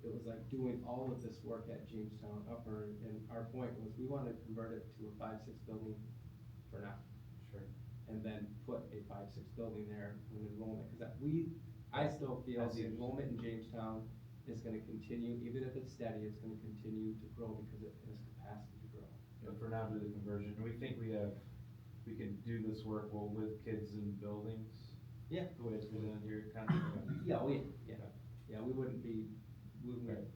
it was like doing all of this work at Jamestown Upper, and our point was, we wanna convert it to a 5-6 building for now. Sure. And then put a 5-6 building there when enrollment, cause I still feel As the you- enrollment in Jamestown is gonna continue, even if it's steady, it's gonna continue to grow because it has capacity to grow. But for now, do the conversion, we think we can do this work well with kids in buildings, Yeah. the way it's presented here, kind of. Yeah, we wouldn't be, we would,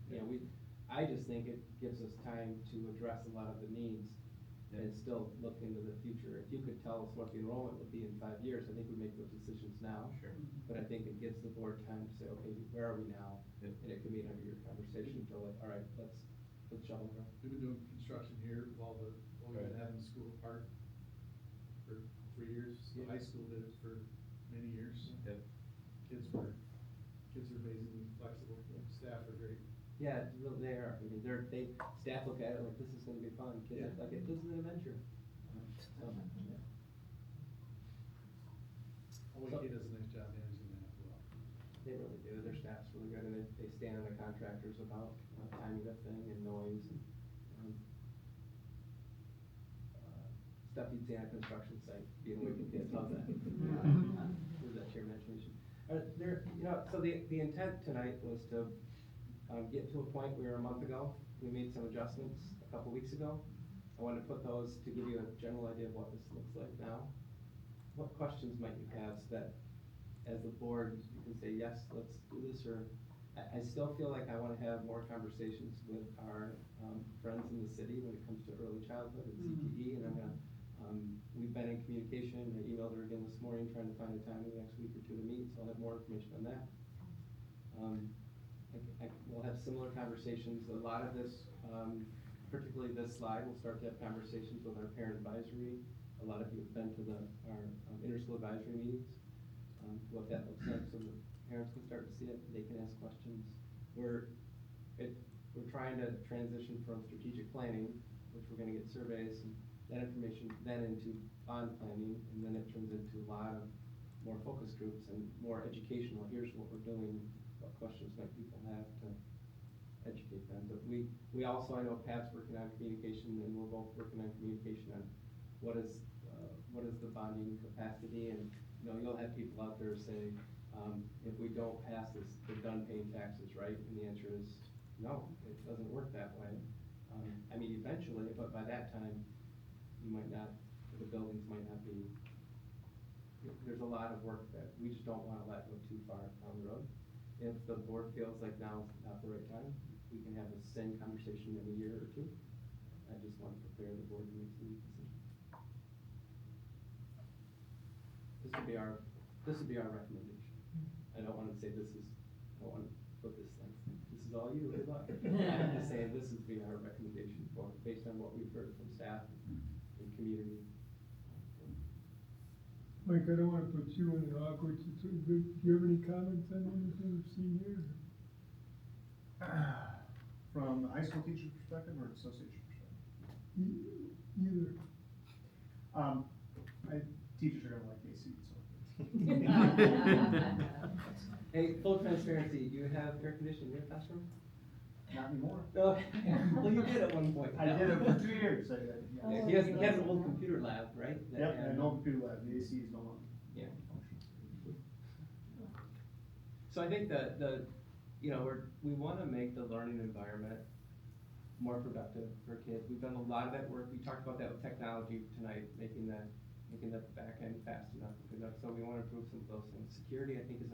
Right. I just think it gives us time to address a lot of the needs and still look into the future. If you could tell us what the enrollment would be in 5 years, I think we'd make those decisions now. Sure. But I think it gives the board time to say, okay, where are we now? Yep. And it can be another year conversation until like, all right, let's shovel ground. We've been doing construction here while we've been having the school park for 3 years. The high school did it for many years. Yep. Kids are amazingly flexible, staff are great. Yeah, they are. I mean, staff look at it like, this is gonna be fun. Kids Yeah. are like, this is an adventure. So, yeah. OAK does a nice job managing that as well. They really do, their staff's really good, and they stand on the contractors about timing the thing and noise and, stuff you'd see on a construction site, being away from kids, how's that? Where's that chair imagination? So the intent tonight was to, get to a point where a month ago, we made some adjustments a couple weeks ago. I wanted to put those to give you a general idea of what this looks like now. What questions might you have so that as the board, you can say, yes, let's do this, or I still feel like I wanna have more conversations with our, friends in the city when it comes to early childhood and CTE, and I'm gonna, we've been in communication, I emailed her again this morning, trying to find a time in the next week or two to meet, so I'll have more information on that. We'll have similar conversations, a lot of this, particularly this slide, we'll start to have conversations with our parent advisory. A lot of you have been to our inter-school advisory meetings, what that looks like, so the parents can start to see it, they can ask questions. We're trying to transition from strategic planning, which we're gonna get surveys and that information, then into bond planning, and then it turns into a lot of more focus groups and more educational, here's what we're doing, what questions might people have to educate them. But we also, I know Pat's working on communication, and we're both working on communication on what is the bonding capacity, and, you'll have people out there say, if we don't pass this, they're done paying taxes, right? And the answer is, no, it doesn't work that way. I mean, eventually, but by that time, you might not, the buildings might not be, there's a lot of work that we just don't wanna let go too far down the road. If the board feels like now is not the right time, we can have the same conversation in a year or two. I just want to prepare the board to make some decisions. This would be our recommendation. I don't wanna say I don't wanna put this like, this is all you, good luck. I'm just saying this would be our recommendation based on what we've heard from staff and community. Mike, I don't wanna put you in an awkward situation, do you have any comments on anything we've seen here? From the high school teacher perspective or association perspective? Either. Teachers are gonna like AC, so. Hey, full transparency, do you have air conditioning in your classroom? Not anymore. No, well, you did at one point. I did it for 2 years, Yeah, he has an old computer lab, right? that Yep, had- and no computer lab, the AC is no longer. Yeah. So I think we wanna make the learning environment more productive for kids. We've done a lot of that work. We talked about that with technology tonight, making the back end fast enough and good enough. So we wanna improve some of those things. Security, I think, is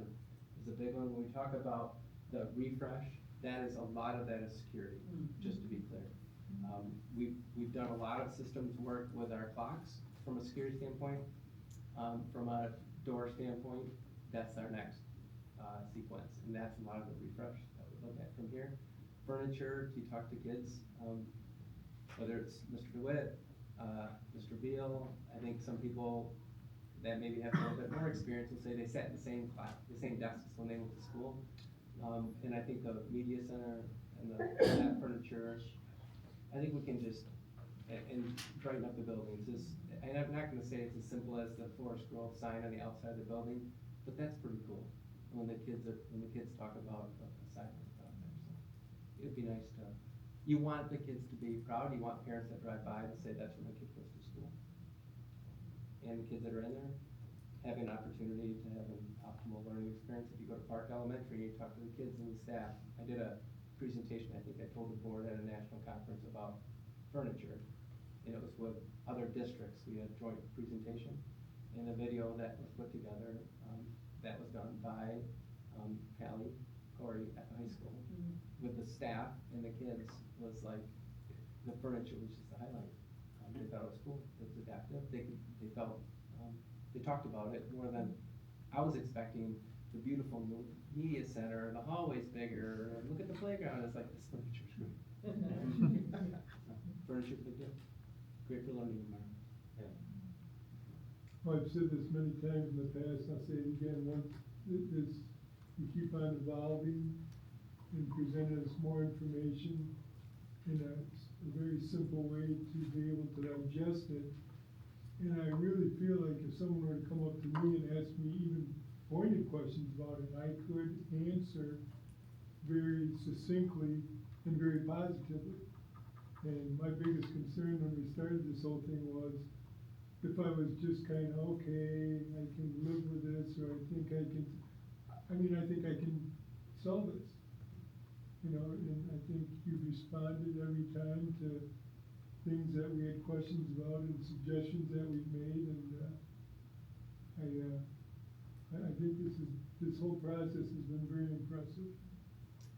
a big one. When we talk about the refresh, a lot of that is security, just to be clear. We've done a lot of systems work with our clocks from a security standpoint. From a door standpoint, that's our next sequence, and that's a lot of the refresh that we look at from here. Furniture, you talk to kids, whether it's Mr. DeWitt, Mr. Beal, I think some people that maybe have a little bit more experience will say they sat in the same desks when they went to school. And I think the media center and that furniture, I think we can just, and brighten up the buildings. And I'm not gonna say it's as simple as the Forest Grove sign on the outside of the building, but that's pretty cool. When the kids talk about a sign like that. You want the kids to be proud, you want parents that drive by to say, that's where my kid goes to school. And the kids that are in there having an opportunity to have an optimal learning experience. If you go to Park Elementary, you talk to the kids and the staff. I did a presentation, I think I told the board at a national conference about furniture, and it was with other districts. We had a joint presentation, and a video that was put together, that was done by Callie Corey at the high school with the staff and the kids, was like, the furniture was just the highlight. They thought it was cool, it was adaptive, they felt, they talked about it more than I was expecting. The beautiful new media center, the hallway's bigger, look at the playground, it's like, this furniture's great. Furniture's a big deal, great for learning environment. Yeah. Well, I've said this many times in the past, I'll say it again, once this, you keep on evolving and presenting us more information in a very simple way to be able to digest it. And I really feel like if someone were to come up to me and ask me even pointed questions about it, I could answer very succinctly and very positively. And my biggest concern when we started this whole thing was, if I was just kind of, okay, I can live with this, or I think I can solve this. You know, and I think you've responded every time to things that we had questions about and suggestions that we've made, and I think this whole process has been very impressive.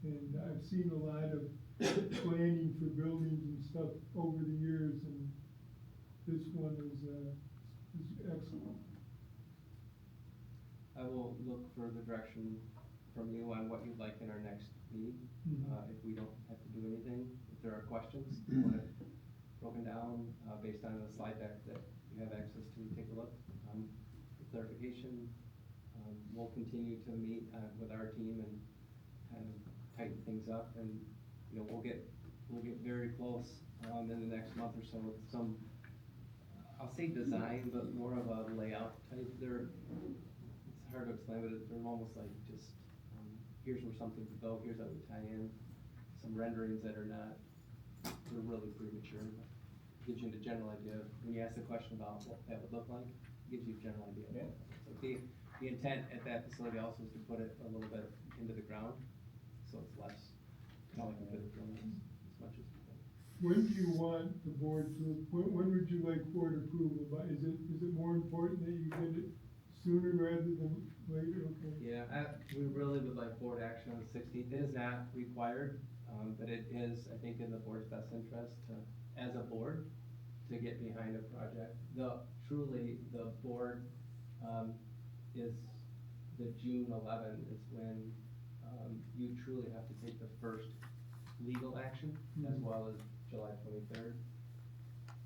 And I've seen a lot of planning for buildings and stuff over the years, and this one is excellent. I will look for the direction from you on what you'd like in our next meeting. If we don't have to do anything, if there are questions, you want it broken down, based on the slide deck that you have access to, take a look. For clarification, we'll continue to meet, with our team and kind of tighten things up, and, you know, we'll get very close, in the next month or so with some, I'll say design, but more of a layout type. It's hard to explain, but they're almost like just, here's where something could go, here's how we tie in, some renderings that are not, they're really premature. Gives you the general idea, when you ask the question about what that would look like, gives you a general idea. Yeah. So the intent at that facility also is to put it a little bit into the ground, so it's less, not like a bit of drilling as much as we can. When do you want the board to, when would you like board approval by? Is it more important that you get it sooner rather than later? Okay. Yeah, we really would like board action on the 16th. It is not required, but it is, I think, in the board's best interest to, as a board, to get behind a project. Truly, the board, is the June 11 is when, you truly have to take the first legal action, as well as July 23rd.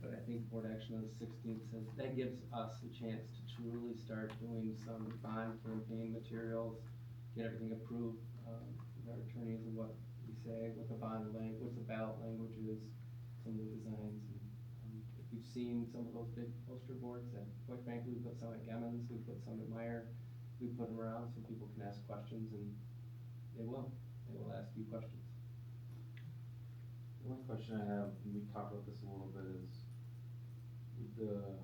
But I think board action on the 16th says, that gives us a chance to truly start doing some bond campaign materials, get everything approved, with our attorneys and what we say, what the bond what the ballot language is, some of the designs. And, if you've seen some of those big poster boards, that quite frankly, we put some at Gemmons, we put some at Meyer, we put them around so people can ask questions, and they will ask you questions. One question I have, and we talked about this a little bit, is the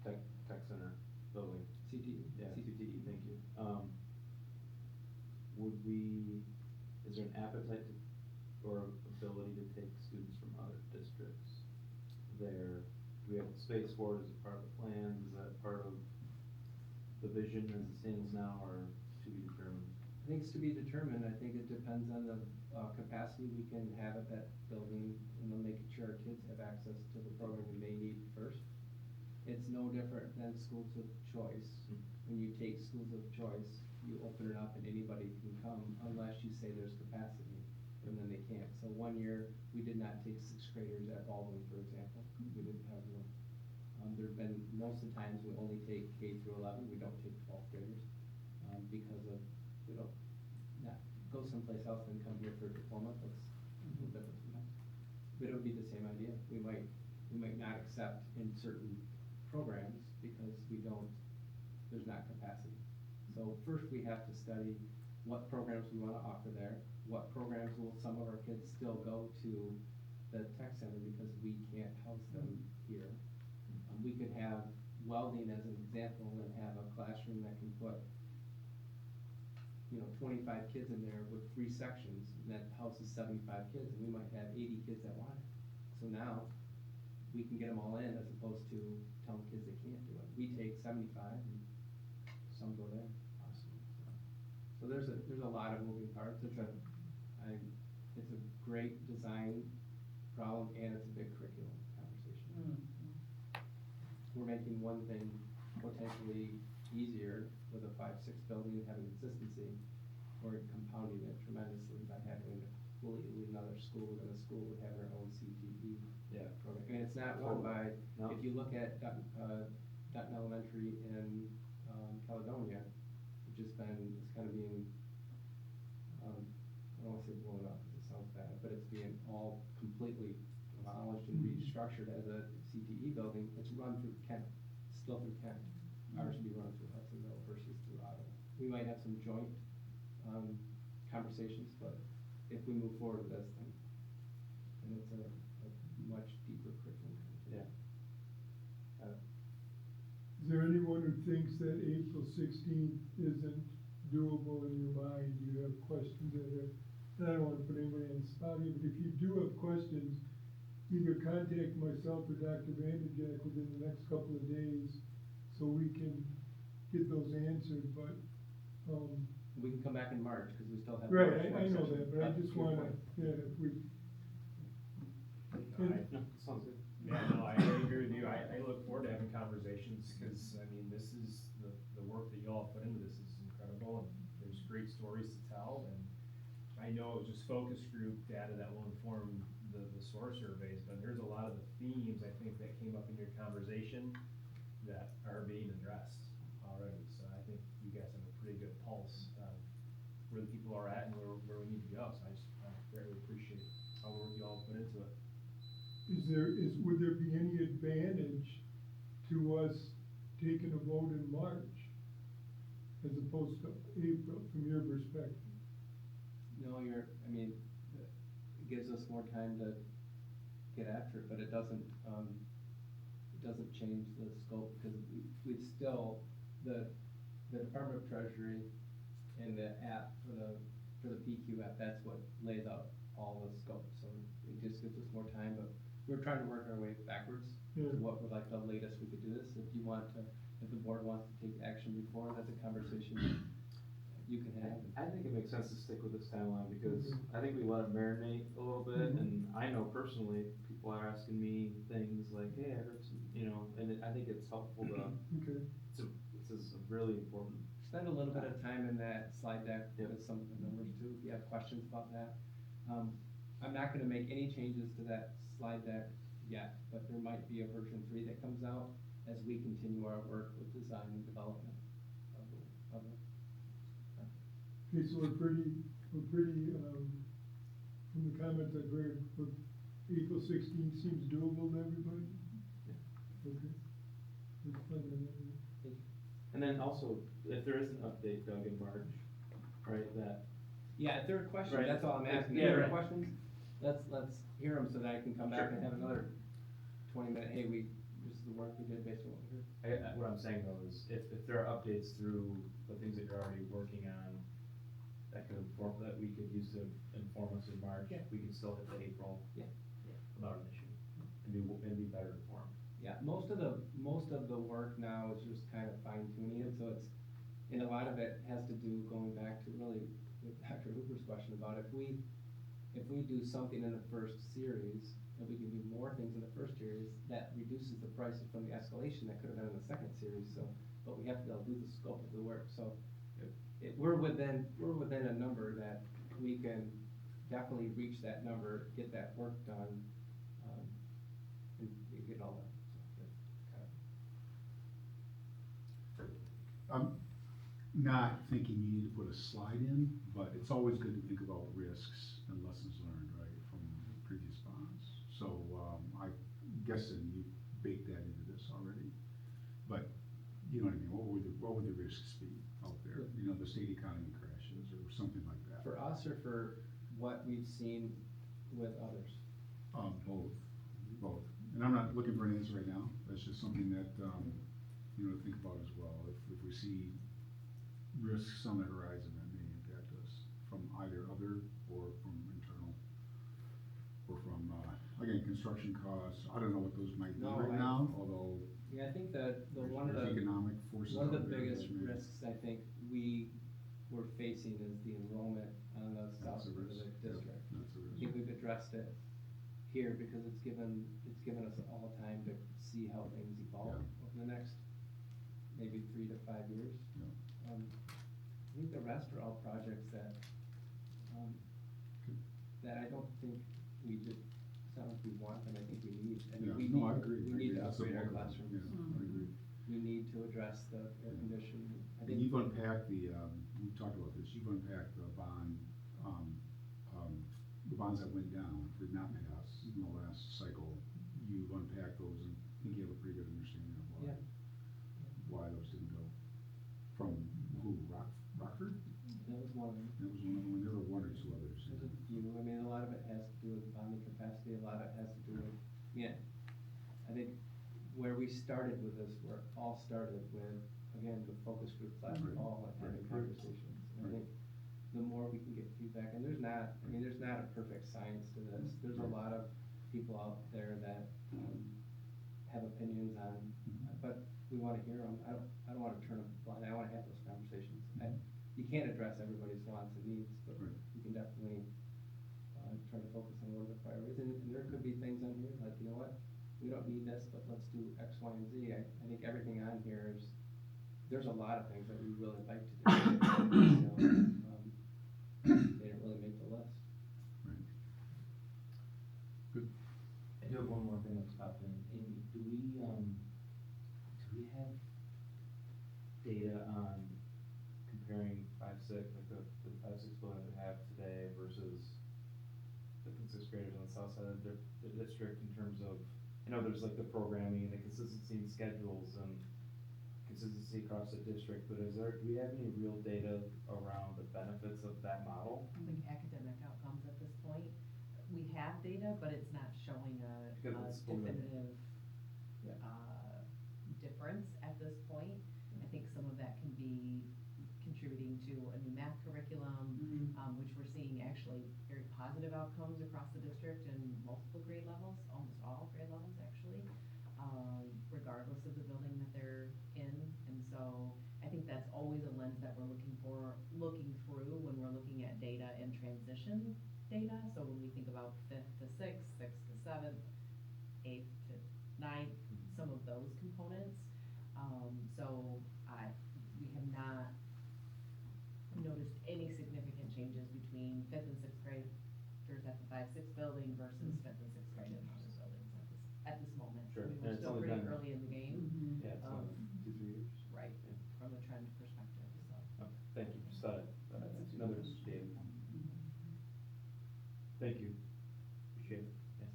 tech center building. CTE? Yeah, CTE. CTE, thank you. Is there an appetite to, or ability to take students from other districts there? Do we have space for it? Is it part of the plans? Is that part of the vision as it stands now, or to be determined? I think it's to be determined. I think it depends on the capacity we can have at that building, and then making sure our kids have access to the programming they need first. It's no different than schools of choice. When you take schools of choice, you open it up and anybody can come unless you say there's capacity, and then they can't. So one year, we did not take 6th graders at Baldwin, for example. We didn't have room. There've been, most of the times, we only take K through 11, we don't take 12th graders, because of, we don't, not, go someplace else and come here for a diploma, that's a little different sometimes. But it would be the same idea. We might not accept in certain programs because there's not capacity. So first we have to study what programs we wanna offer there, what programs will some of our kids still go to the tech center because we can't house them here. We could have welding as an example and have a classroom that can put, 25 kids in there with 3 sections, and that houses 75 kids, and we might have 80 kids that want it. So now, we can get them all in as opposed to telling kids they can't do it. We take 75 and some go there. So there's a lot of moving parts. It's a great design problem and it's a big curriculum conversation. We're making one thing potentially easier with a 5-6 building and having consistency, or compounding it tremendously by having a completely another school within a school with having their own CTE program. I mean, it's not run by, No. if you look at Dutton Elementary in Caledonia, which has been, it's kind of being, I don't wanna say blown up, because it sounds bad, but it's being all completely demolished and restructured as a CTE building. It's run through Kent, still through Kent. Ours would be run through Hudsonville versus through Ottawa. We might have some joint, conversations, but if we move forward with this, then it's a much deeper curriculum. Yeah. Is there anyone who thinks that April 16th isn't doable in your mind? Do you have questions that are, and I don't wanna put anybody on the spot here, but if you do have questions, either contact myself or Dr. Vanderjack within the next couple of days, so we can get those answered, but, We can come back in March, because we still have. right, March I know session. that, but I just To your wanna, point. yeah, if we, No, sounds good. Yeah, no, I agree with you. I look forward to having conversations, cause I mean, this is, the work that y'all put into this is incredible, and there's great stories to tell, and I know just focus group data that will inform the source surveys, but there's a lot of the themes, I think, that came up in your conversation that are being addressed already, so I think you guys have a pretty good pulse of where the people are at and where we need to go, so I greatly appreciate all the work you all put into it. would there be any advantage to us taking a vote in March as opposed to April, from your perspective? No, it gives us more time to get after it, but it doesn't change the scope, because we'd still, the Department of Treasury and the app for the PQ app, that's what lays out all the scope, so it just gives us more time, but we're trying to work our way backwards to what would like the latest we could do this. If the board wants to take action before, that's a conversation you can have. I think it makes sense to stick with this timeline, because I think we let it marinate a little bit, and I know personally, people are asking me things like, hey, I heard some, and I think it's helpful to, Okay. this is really important. Spend a little bit of time in that slide deck with some of the numbers too, if you have questions about that. I'm not gonna make any changes to that slide deck yet, but there might be a version 3 that comes out as we continue our work with design and development of it. Okay, so we're pretty, from the comments I've heard, April 16th seems doable to everybody? Okay. Let's plan on that. And then also, if there is an update, Doug, in March, right, that, Yeah, if there are questions, Right. that's all I'm asking. Yeah, If there are right. questions, let's hear them so that I can come back Sure. and have another 20-minute, hey, this is the work we did based on what we heard. what I'm saying though is, if there are updates through the things that you're already working on, that we could use to inform us in March, Yeah. we can still hit the April. Yeah. Without an issue, and be better informed. Yeah, most of the work now is just kind of fine tuning it, so and a lot of it has to do, going back to really with Dr. Hooper's question about if we do something in the first series, and we can do more things in the first series, that reduces the price from the escalation that could have been in the second series, so, but we have to be able to do the scope of the work, so we're within a number that we can definitely reach that number, get that work done, and get all that. I'm not thinking you need to put a slide in, but it's always good to think about risks and lessons learned, right, from the previous bonds. So, I guess that you baked that into this already, but, you know what I mean, what would the risks be out there? The state economy crashes or something like that. For us or for what we've seen with others? Both. And I'm not looking for an answer right now, that's just something that, you know, to think about as well. If we see risks on the horizon that may impact us from either other or from internal, or from, again, construction costs, I don't know what those might be No, right now, although Yeah, I think that there's one of the economic forces one of the out there biggest that may- risks I think we were facing is the enrollment on the south That's a end of the risk. district. Yep, that's a I risk. think we've addressed it here because it's given us all time to see how things evolve Yeah. over the next maybe 3 to 5 years. Yeah. I think the rest are all projects that, that I don't think we just, it's not like we want them, I think we need. I mean, Yeah, we no, I need- agree. We I need agree. to That's the upgrade our bulk of it. classrooms. Yeah, I agree. We need to address the air Yeah. conditioning. I And think you've unpacked we've talked about this, you've unpacked the the bonds that went down, did not pass in the last cycle. You've unpacked those and I think you have a pretty good understanding of Yeah. why those didn't go. From who, Rockford? that was one of them. That was one of them, and there were one or two others. There's a few, I mean, a lot of it has to do with bonding capacity, a lot of it has to do with, yeah. I think where we started with this, where it all started with, again, the focus groups last Right, fall and having right. conversations. And I Right. think the more we can get feedback, and there's not a perfect science to this. There's a Right. lot of people out there that, have opinions on, but we wanna hear them. I don't wanna turn a blind eye. I wanna have those conversations. You can't address everybody's wants and needs, but Right. you can definitely, try to focus on what are the priorities, and there could be things on here, like, you know what? We don't need this, but let's do X, Y, and Z. I think everything on here is, there's a lot of things that we really like to do. So, they didn't really make the list. Right. Good. I do have one more thing that's popped in. Amy, do we have data on comparing 5-6, like the 5-6 building that we have today versus 5th and 6th graders on the south side of the district in terms of, you know, there's like the programming and the consistency in schedules and consistency across the district, but do we have any real data around the benefits of that model? Like academic outcomes at this point. We have data, but it's not showing a Because it's fluid. definitive, difference at this point. I think some of that can be contributing to a new math curriculum, which we're seeing actually very positive outcomes across the district in multiple grade levels, almost all grade levels actually, regardless of the building that they're in. And so I think that's always a lens that we're looking through when we're looking at data and transition data. So when we think about 5th to 6th, 6th to 7th, 8th to 9th, some of those components. So we have not noticed any significant changes between 5th and 6th graders at the 5-6 building versus 5th and 6th grade in other buildings at this moment. Sure. I mean, And we're it's still only pretty been- early in the game. Yeah, it's only 2-3 years. Right, Yeah. from a trend perspective, so. Okay, thank you, just thought it's another data point. Thank you, appreciate it, yeah.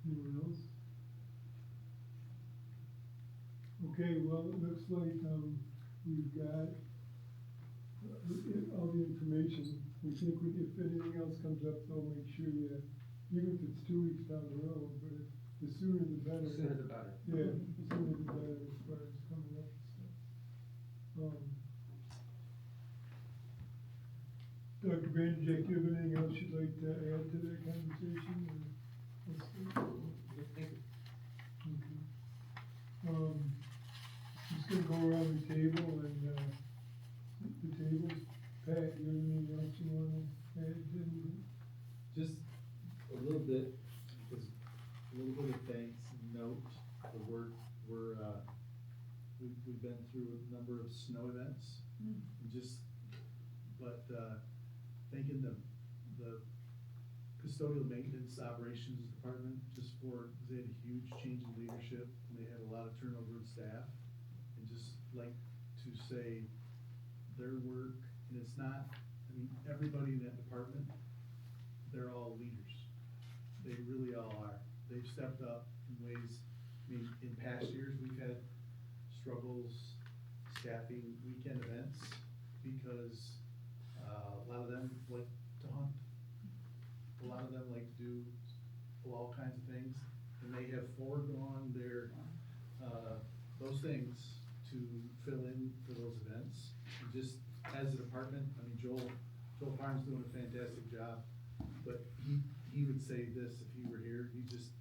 Anyone else? Okay, well, it looks like, we've got all the information. We think if anything else comes up, they'll make sure you, even if it's 2 weeks down the road, but the sooner the better. The sooner the better. Yeah, the sooner the better as far as coming up and stuff. Dr. Bandejek, do you have anything else you'd like to add to that conversation, or? let's see? Thank you. Okay. Just gonna go around the table and, the tables. Pat, you have anything else you wanna add to anything? Just a little bit, just a little bit of thanks and note, the work, we've been through a number of snow events. And thanking the custodial maintenance operations department, just for, they had a huge change in leadership, and they had a lot of turnover in staff. And just like to say, their work, and it's not, I mean, everybody in that department, they're all leaders. They really all are. They've stepped up in ways, I mean, in past years, we've had struggles staffing weekend events because, a lot of them like to hunt. of them like to do all kinds of things, and they have foregone their, those things to fill in for those events. And just as a department, I mean, Joel Farm's doing a fantastic job, but he would say this if he were here, he just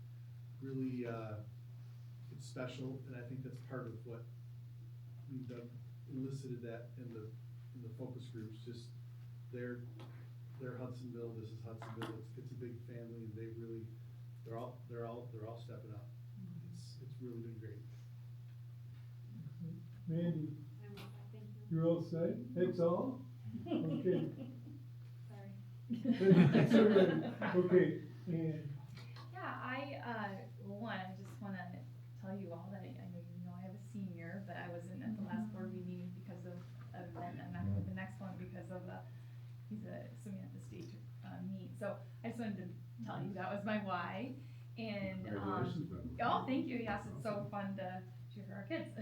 really, it's special, and I think that's part of what we've done, elicited that in the focus groups, just they're Hudsonville, this is Hudsonville, it's a big family, and they really, they're all stepping up. It's really been great. Mandy, I'm all set, thank you. you're all set? That's all? Okay. Sorry. That's all right. Okay, and Yeah, well, one, I just wanna tell you all that I know I have a senior, but I wasn't at the last board meeting because of an event, I'm not going to the next one because of he's swimming at the state, meet, so I just wanted to tell you that was my why, and, Congratulations, by the way. oh, thank you, yes, it's so fun to cheer for our kids.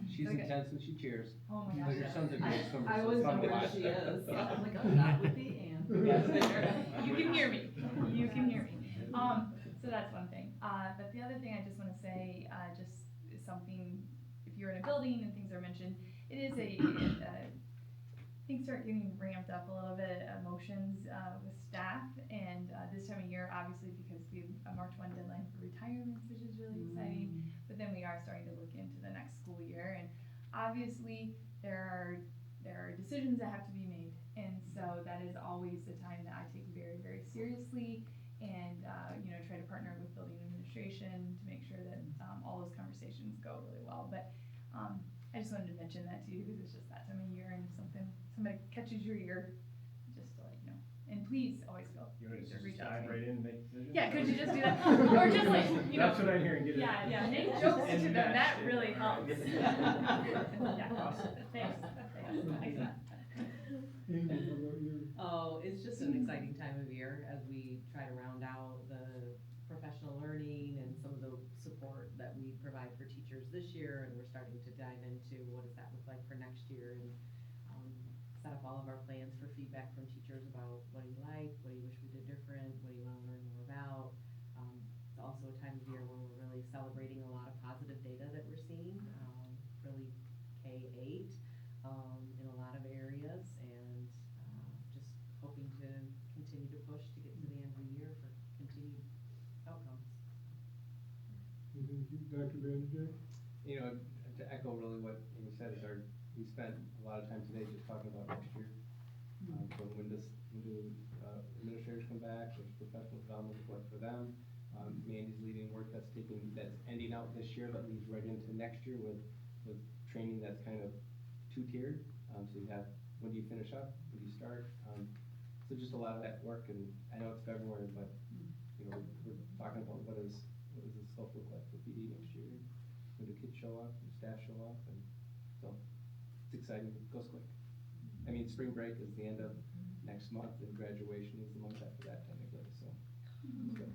She's So good. intense when she cheers. Oh my But gosh, your yes. son's a great swimmer, I so always it's fun to wonder where watch. she is, I'm like, I'm not with the and. You can hear me, you can hear me. So that's one thing, but the other thing I just wanna say, just is something, if you're in a building and things are mentioned, it is things start getting ramped up a little bit, emotions, with staff, and, this time of year, obviously, because we have a March 1 deadline for retirements, which is really exciting, but then we are starting to look into the next school year, and obviously, there are decisions that have to be made, and so that is always the time that I take very, very seriously, and, try to partner with building administration to make sure that, all those conversations go really well, but, I just wanted to mention that to you, because it's just that time of year, and if somebody catches your ear, just to let you know, and please always feel You wanna free to just reach out to dive me. right in and make decisions? Yeah, could you just do that? Or just like, That's what I'm hearing, get it. Yeah, make jokes to them, that really helps. Alright. Yeah, Awesome. thanks. Amy, how about you? Oh, it's just an exciting time of year as we try to round out the professional learning and some of the support that we provide for teachers this year, and we're starting to dive into what does that look like for next year, and set up all of our plans for feedback from teachers about what do you like, what do you wish we did different, what do you wanna learn more about. It's also a time of year where we're really celebrating a lot of positive data that we're seeing, really K-8, in a lot of areas, and, just hoping to continue to push to get to the end of the year for continued outcomes. Dr. Vanderjagt? To echo really what Amy said, we spent a lot of time today just talking about next year. So when do administrators come back, there's professional development work for them. Mandy's leading work that's ending out this year, that leads right into next year with training that's kind of two-tiered. So you have, when do you finish up, when do you start? So just a lot of that work, and I know it's February, but, we're talking about what does this stuff look like for PD next year? When do kids show up, when do staff show up, and so, it's exciting, it goes quick. I mean, spring break is the end of next month, and graduation is the month after that technically, so. it's good.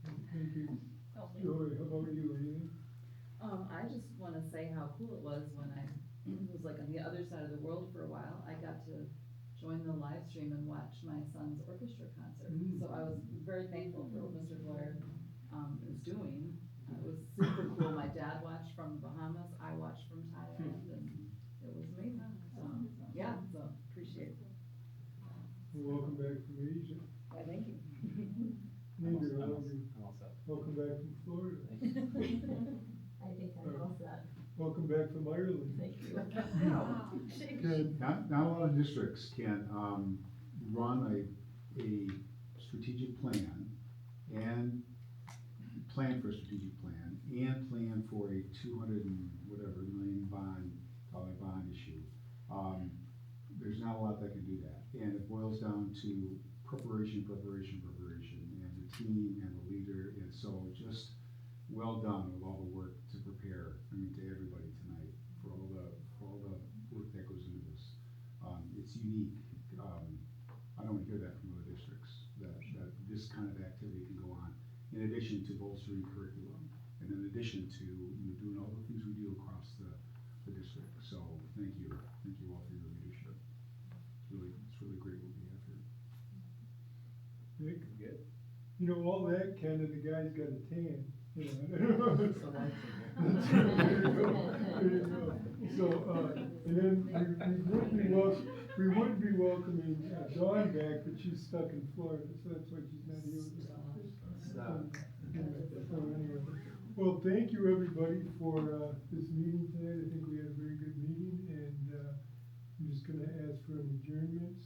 Thank you. Joy, how about you, Amy? I just wanna say how cool it was when I was like on the other side of the world for a while. I got to join the live stream and watch my son's orchestra concert. So I was very thankful for what Mr. Blair, is doing. It was super cool. My dad watched from the Bahamas, I watched from Thailand, and it was amazing. So, yeah, so appreciate it. Well, welcome back from Asia. Yeah, thank you. Neither, how about you? I'm all set. Welcome back from Florida. I think I'm all set. Welcome back from Ireland. Thank you. Ken? Not a lot of districts can, run a strategic plan and plan for a strategic plan and plan for a 200 and whatever million dollar bond issue. There's not a lot that can do that, and it boils down to preparation, and the team and the leader, and so just well done with all the work to prepare, to everybody tonight, for all the work that goes into this. It's unique, I don't hear that from other districts, that this kind of activity can go on, in addition to bolstering curriculum, and in addition to, doing all the things we do across the district. So, thank you all for your leadership. It's really great what we have here. Nick, Good. you know, all that kind of, the guy's got a tan, you know. So that's There you go, there you go. So, and then we would be welcoming Dawn back, but she's stuck in Florida, so that's why she's not here with us. So anyway, well, thank you, everybody, for, this meeting tonight. I think we had a very good meeting, and, I'm just gonna ask for an adjournment,